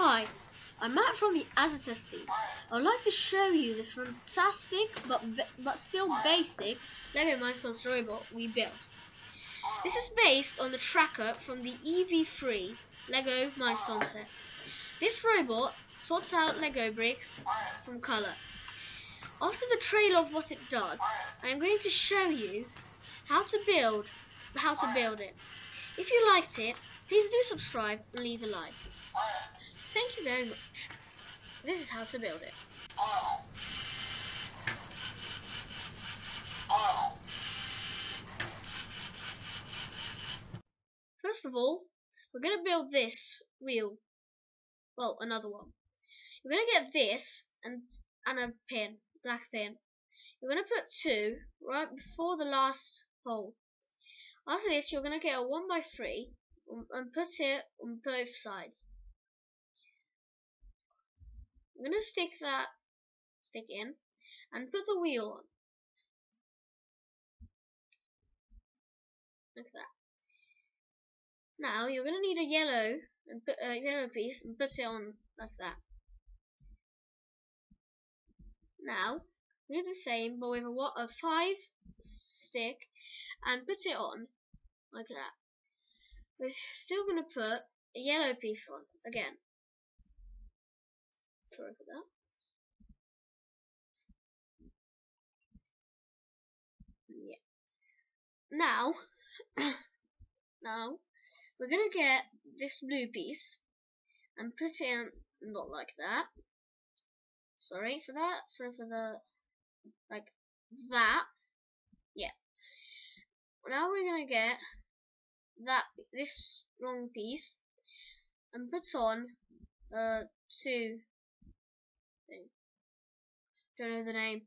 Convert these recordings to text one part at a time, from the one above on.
Hi, I'm Matt from the Azatesz team. I would like to show you this fantastic but still basic Lego Mindstorms robot we built. This is based on the tracker from the EV3 Lego Mindstorms set. This robot sorts out Lego bricks from colour. After the trailer of what it does, I am going to show you how to build it. If you liked it, please do subscribe and leave a like. Thank you very much. This is how to build it. First of all, we're going to build this wheel. Well, another one. You're going to get this and a pin, black pin. You're going to put 2 right before the last hole. After this, you're going to get a 1x3 and put it on both sides. I'm going to stick in and put the wheel on. Like that. Now you're going to need a yellow piece and put it on like that. Now we do the same but with a 5 stick and put it on like that. We're still going to put a yellow piece on again. Sorry for that. Yeah. Now we're going to get this blue piece and put it in, not like that. Sorry for that. Sorry for the, like that. Yeah. Now we're going to get this long piece and put on 2 thing. Don't know the name.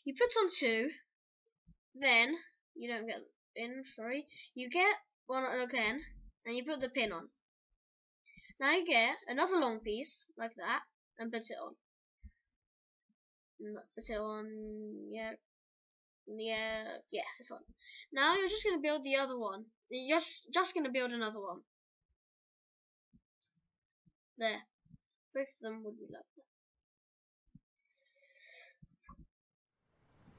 You put on 2, then you don't get in. Sorry, you get one again, and you put the pin on. Now you get another long piece like that, and put it on. Put it on. Yeah, it's on. Now you're just gonna build the other one. You're just gonna build another one. There. Both of them would be like that.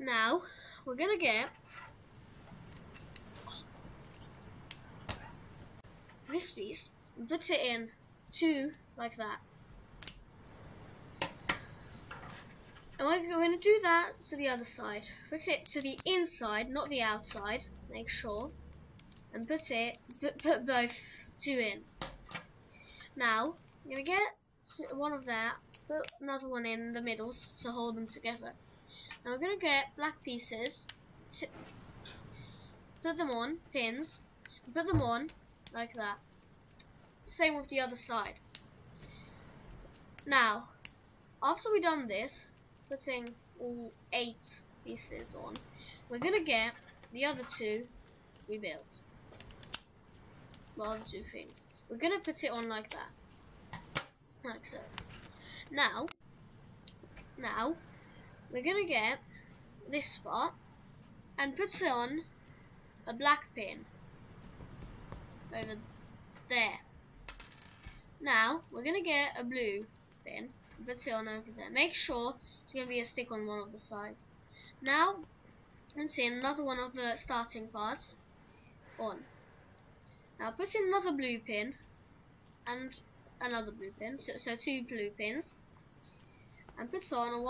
Now we're gonna get this piece and put it in 2 like that. And we're going to do that to the other side. Put it to the inside, not the outside. Make sure, and put both 2 in. Now I'm gonna get one of that. Put another one in the middle to hold them together. Now we're gonna get black pieces. Put them on pins. And put them on like that. Same with the other side. Now, after we've done this, putting all 8 pieces on, we're gonna get the other 2 we built. The other 2 things. We're gonna put it on like that, like so. Now we're gonna get this spot and put on a black pin over there. Now we're gonna get a blue pin and put it on over there. Make sure it's gonna be a stick on one of the sides. Now let's see another one of the starting parts on. Now put in another blue pin and another blue pin, so 2 blue pins, and put on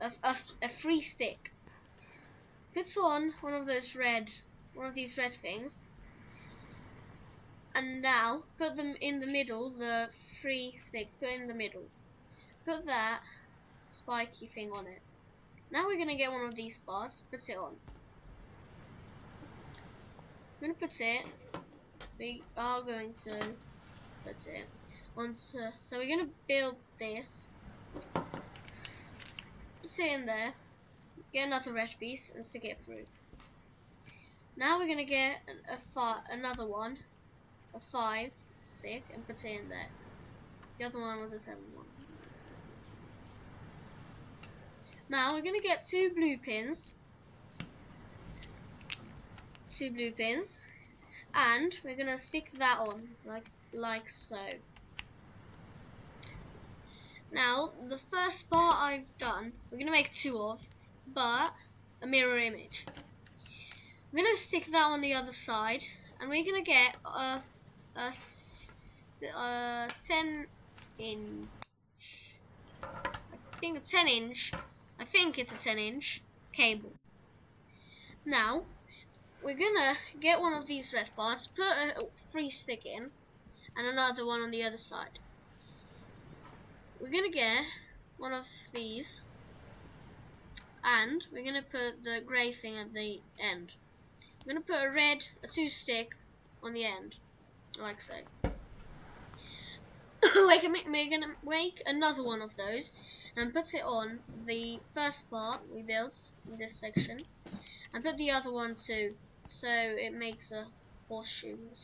a 3 stick. Put on one of these red things. And now put them in the middle, the 3 stick, put in the middle. Put that spiky thing on it. Now we're gonna get one of these parts, put it on. I'm gonna put it, we are going to put it onto, so we're gonna build this. Put it in there, get another red piece and stick it through. Now we're gonna get another one. A 5 stick and put it in there. The other one was a 7 one. Now we're gonna get 2 blue pins. 2 blue pins, and we're gonna stick that on like so. Now, the first part I've done, we're going to make two of, but a mirror image. I'm going to stick that on the other side, and we're going to get a 10 inch, I think it's a 10 inch cable. Now, we're going to get one of these red parts, put a 3 stick in, and another one on the other side. We're going to get one of these, and we're going to put the grey thing at the end. I'm going to put a 2 stick on the end, like so. We're going to make another one of those and put it on the first part we built in this section, and put the other one too, so it makes a horseshoe, a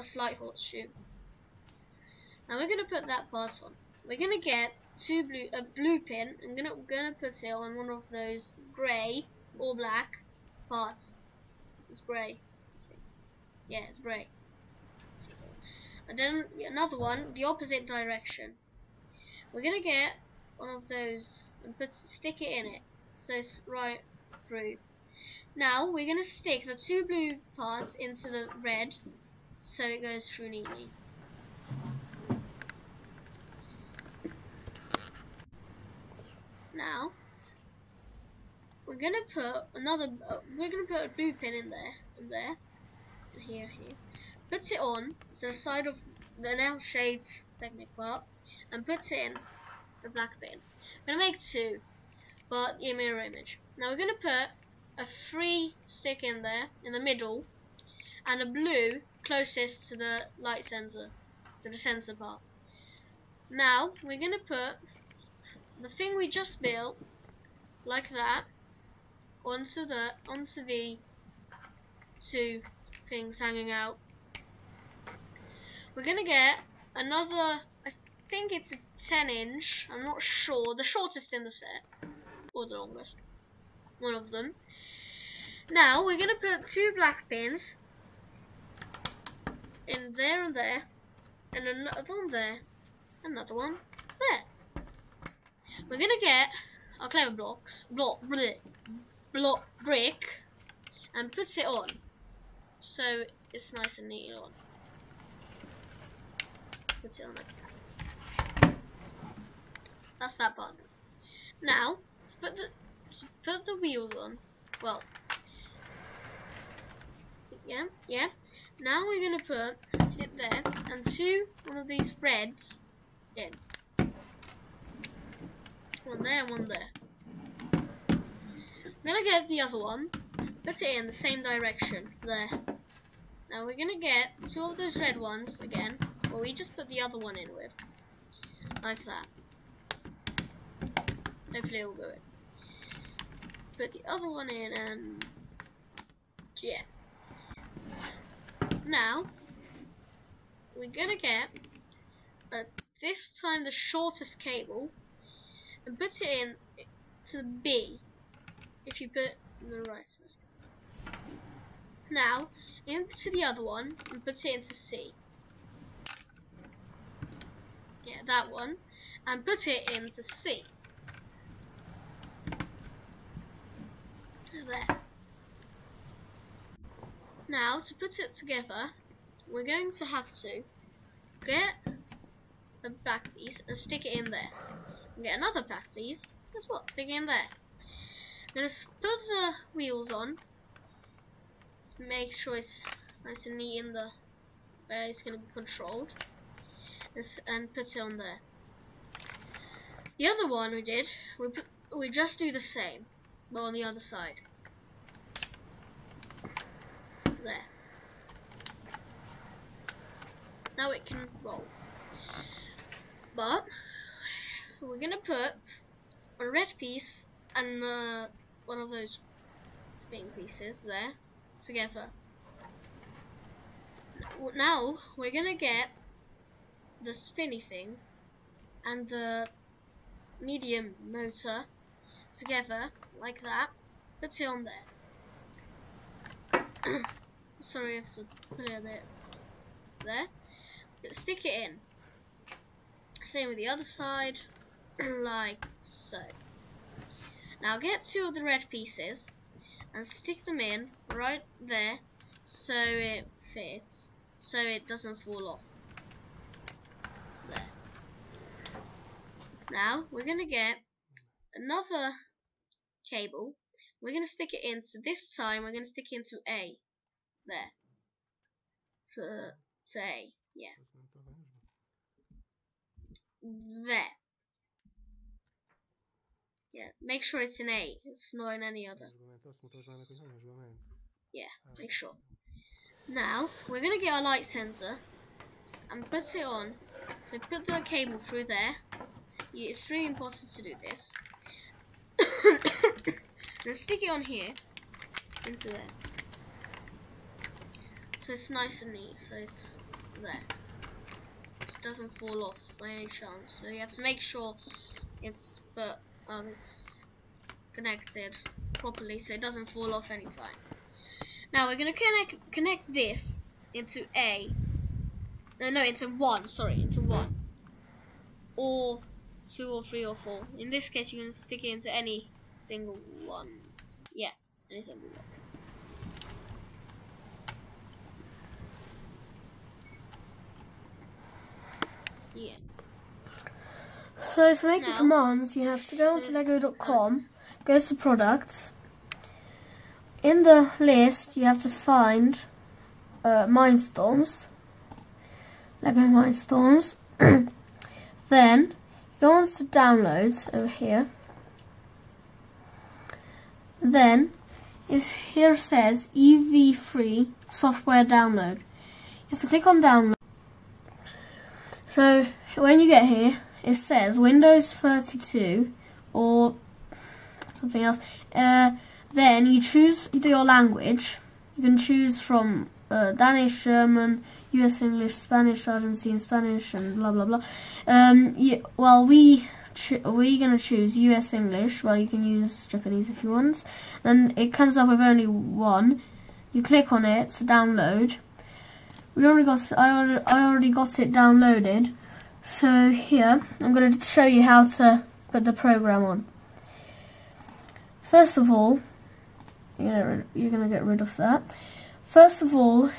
slight horseshoe. Now we're going to put that part on. We're going to get a blue pin. I'm going to put it on one of those grey or black parts. It's grey. Yeah, it's grey. And then another one, the opposite direction. We're going to get one of those and stick it in it, so it's right through. Now we're going to stick the 2 blue parts into the red, so it goes through neatly. Now we're gonna put a blue pin in there, and here. Put it on to the side of the now shaded technique part, and put it in the black pin. I'm gonna make 2, but in mirror image. Now we're gonna put a 3 stick in there in the middle, and a blue closest to the light sensor, to the sensor part. Now we're gonna put the thing we just built, like that, onto the 2 things hanging out. We're gonna get another, I think it's a 10 inch, I'm not sure, the shortest in the set, or the longest, one of them. Now we're gonna put 2 black pins in there and there, and another one there, another one there. We're gonna get our clever brick, and put it on, so it's nice and neat on. Put it on like that. That's that part. Now to put the wheels on. Well, yeah. Now we're gonna put it there and one of these threads in. One there and one there. I'm gonna get the other one, put it in the same direction, there. Now we're gonna get 2 of those red ones again, but we just put the other one in with, like that. Hopefully it will go in. Put the other one in, and yeah. Now we're gonna get this time the shortest cable, and put it in to the B, if you put on the right side. Now into the other one and put it into C. Yeah, that one, and put it into C. There. Now to put it together, we're going to have to get a back piece and stick it in there. Get another back piece. Guess what? Stick it in there. I'm gonna put the wheels on. Let's make sure it's nice and neat in the where it's gonna be controlled, and put it on there. The other one we did, we just do the same, but on the other side. There. Now it can roll. But we're gonna put a red piece and one of those thing pieces there together. Now we're gonna get the spinny thing and the medium motor together like that. Put it on there. Sorry, I have to put it a bit there. But stick it in. Same with the other side. like so. Now get 2 of the red pieces and stick them in right there so it fits, so it doesn't fall off. There. Now we're gonna get another cable. We're gonna stick it into, this time we're gonna stick it into A. There. To A. Yeah. There. Yeah, make sure it's in A. It's not in any other. Yeah, make sure. Now, we're going to get our light sensor and put it on. So put the cable through there. Yeah, it's really important to do this. Then stick it on here. Into there. So it's nice and neat. So it's there. It doesn't fall off by any chance. So you have to make sure it's connected properly so it doesn't fall off anytime. Now we're gonna connect this into A. No, into 1. Sorry, into 1, or 2, or 3, or 4. In this case, you can stick it into any single one. Yeah, any single one. Yeah. So to make the commands, you have to go onto lego.com, go to products. In the list, you have to find Mindstorms, Lego Mindstorms. Then go on to downloads over here. Then here says EV3 software download. You have to click on download. So when you get here, it says Windows 32 or something else. Then you choose your language. You can choose from Danish, German, US English, Spanish, Argentine Spanish, and blah blah blah. Well, we're gonna choose US English. Well, you can use Japanese if you want. Then it comes up with only one. You click on it to download. I already got it downloaded. So here, I'm going to show you how to put the program on. First of all, you're going to get rid of that. First of all,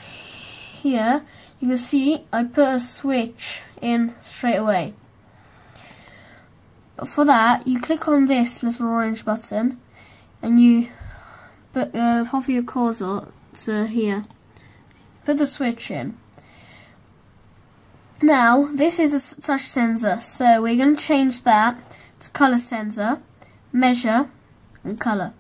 here, you can see I put a switch in straight away. For that, you click on this little orange button, and you hover your cursor to here. Put the switch in. Now, this is a touch sensor, so we're going to change that to color sensor, measure, and color.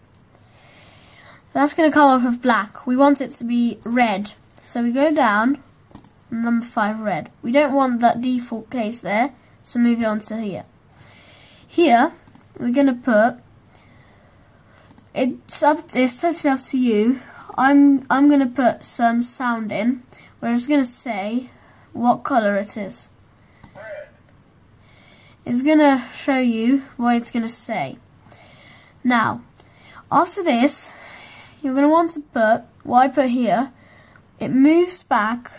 That's going to come up with black. We want it to be red, so we go down, number 5, red. We don't want that default case there, so move it on to here. Here, we're going to put, it's totally up to you. I'm going to put some sound in, where it's going to say what color it is. It's going to show you what it's going to say. Now, after this, you're going to want to put what I put here. It moves back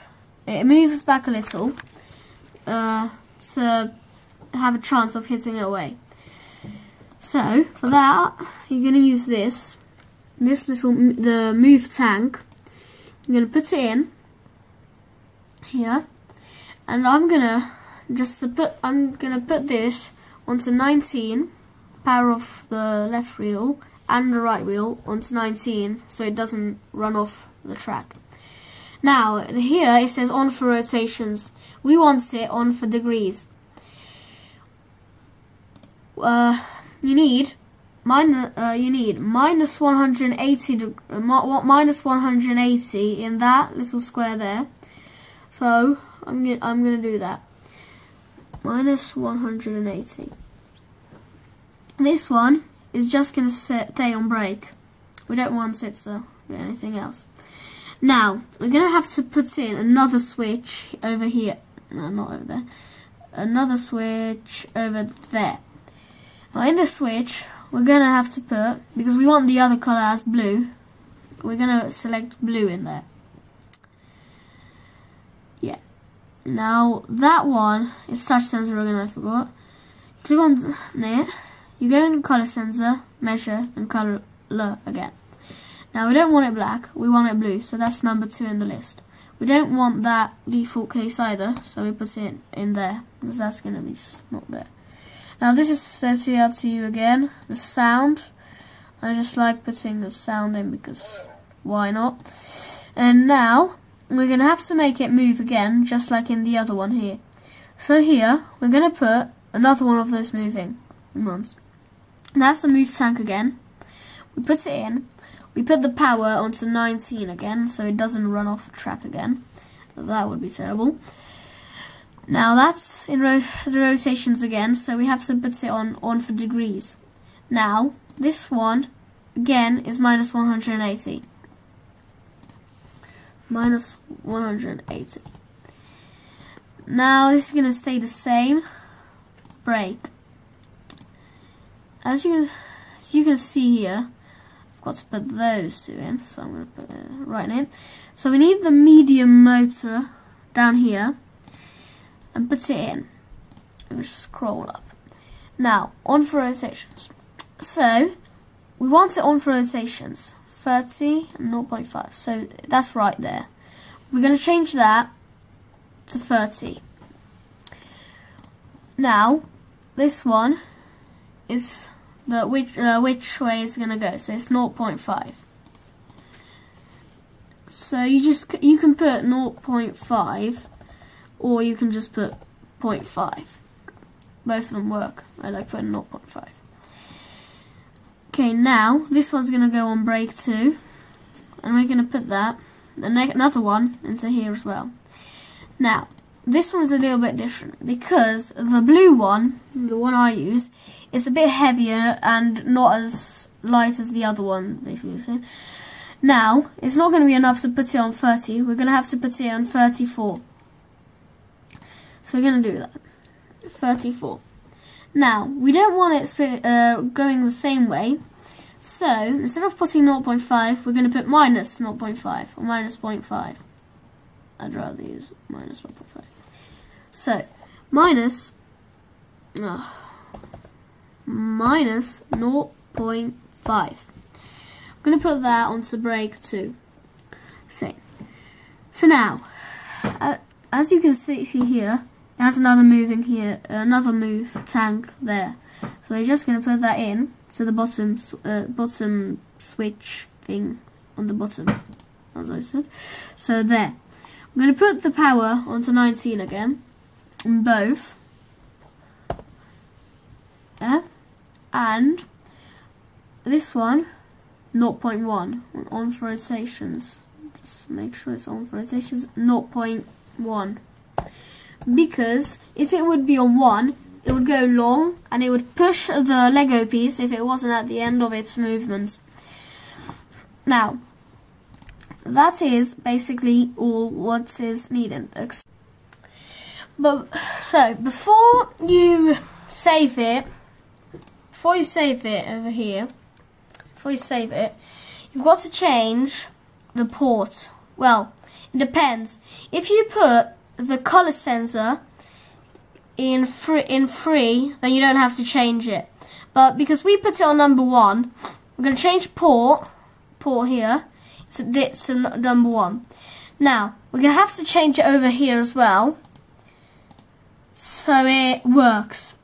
a little to have a chance of hitting it away. So, for that, you're going to use this the move tank. I'm going to put it in here, and I'm gonna put this onto 19, power of the left wheel, and the right wheel onto 19, so it doesn't run off the track. Now here it says on for rotations. We want it on for degrees. You need minus 180 in that little square there. So I'm gonna do that. Minus 180. This one is just gonna stay on brake. We don't want it to do anything else. Now we're gonna have to put in another switch over here. No, not over there. Another switch over there. Now in the switch, we're gonna have to put, because we want the other color as blue, we're gonna select blue in there. Yeah. Now that one is touch sensor again, I forgot. click on it, you go in color sensor, measure, and color again. Now we don't want it black, we want it blue, so that's number 2 in the list. We don't want that default case either, so we put it in there, because that's going to be just not there. Now this is totally up to you again. The sound, I just like putting the sound in because why not? And now we're going to have to make it move again, just like in the other one here. So here, we're going to put another one of those moving ones. And that's the move tank again. We put it in. We put the power onto 19 again, so it doesn't run off the track again. That would be terrible. Now that's in the rotations again, so we have to put it on for degrees. Now, this one, again, is minus 180. Minus 180. Now, this is going to stay the same. Brake. As you can see here, I've got to put those 2 in, so I'm going to put it right in. So we need the medium motor down here, and put it in. And just scroll up. Now, on for rotations. So, we want it on for rotations. 30 and 0.5. So, that's right there. We're going to change that to 30. Now, this one is the which way it's going to go. So, it's 0.5. So, you can put 0.5. Or you can just put 0.5. Both of them work. I like putting 0.5. Okay, now this one's going to go on brake 2. And we're going to put that, another one, into here as well. Now, this one's a little bit different. Because the blue one, the one I use, is a bit heavier and not as light as the other one, basically. Now, it's not going to be enough to put it on 30. We're going to have to put it on 34. So we're going to do that. 34. Now, we don't want it going the same way. So, instead of putting 0.5, we're going to put minus 0.5 or minus 0.5. I'd rather use minus 0.5. So, minus 0.5. I'm going to put that onto brake 2. So now, as you can see here, it has another moving here, another move tank there. So we're just going to put that in to the bottom switch thing on the bottom, as I said. So there. I'm going to put the power onto 19 again, on both. Yeah. And this one, 0.1 on for rotations. Just make sure it's on for rotations, 0.1. Because if it would be on 1, it would go long and it would push the Lego piece if it wasn't at the end of its movement. Now, that is basically all what is needed. But so before you save it over here, you've got to change the port. Well, it depends. If you put the color sensor in free, then you don't have to change it. But because we put it on number 1, we're going to change port here to number 1. Now we're going to have to change it over here as well, so it works.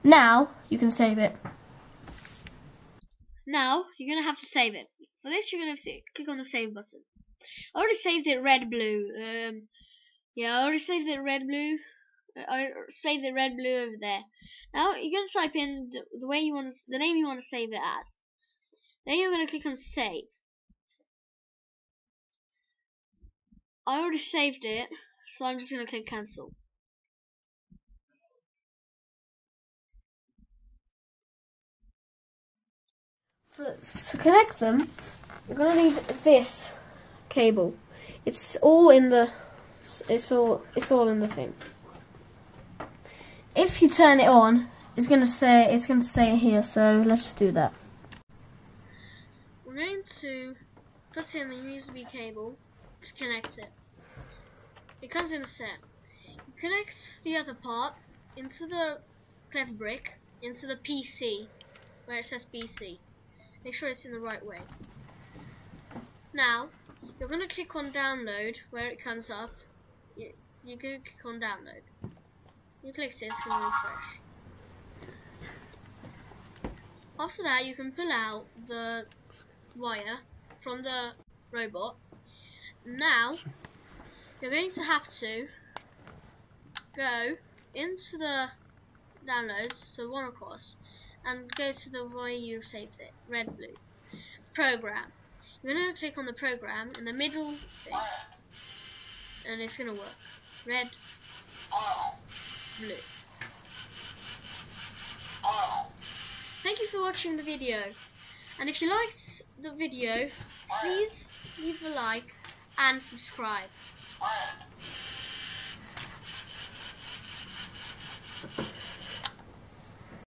Now you can save it. Now you're going to have to save it. For this, you're going to have to click on the save button. I already saved it red blue. Yeah, I already saved it red blue. I saved it red blue over there. Now you're going to type in the name you want to save it as. Then you're going to click on save. I already saved it, so I'm just going to click cancel. To connect them, you're going to need this cable. It's all in the thing. If you turn it on, it's going to say here. So let's just do that. We're going to put in the USB cable to connect it. It comes in a set. You connect the other part into the clever brick into the PC where it says PC. Make sure it's in the right way. Now you're going to click on download where it comes up. You're going to click on download. You click it, it's going to refresh. After that, you can pull out the wire from the robot. Now you're going to have to go into the downloads, so one across, and go to the way you've saved it, red, blue. Program. You're going to click on the program in the middle thing, and it's going to work. Red, blue. Thank you for watching the video, and if you liked the video, please leave a like and subscribe.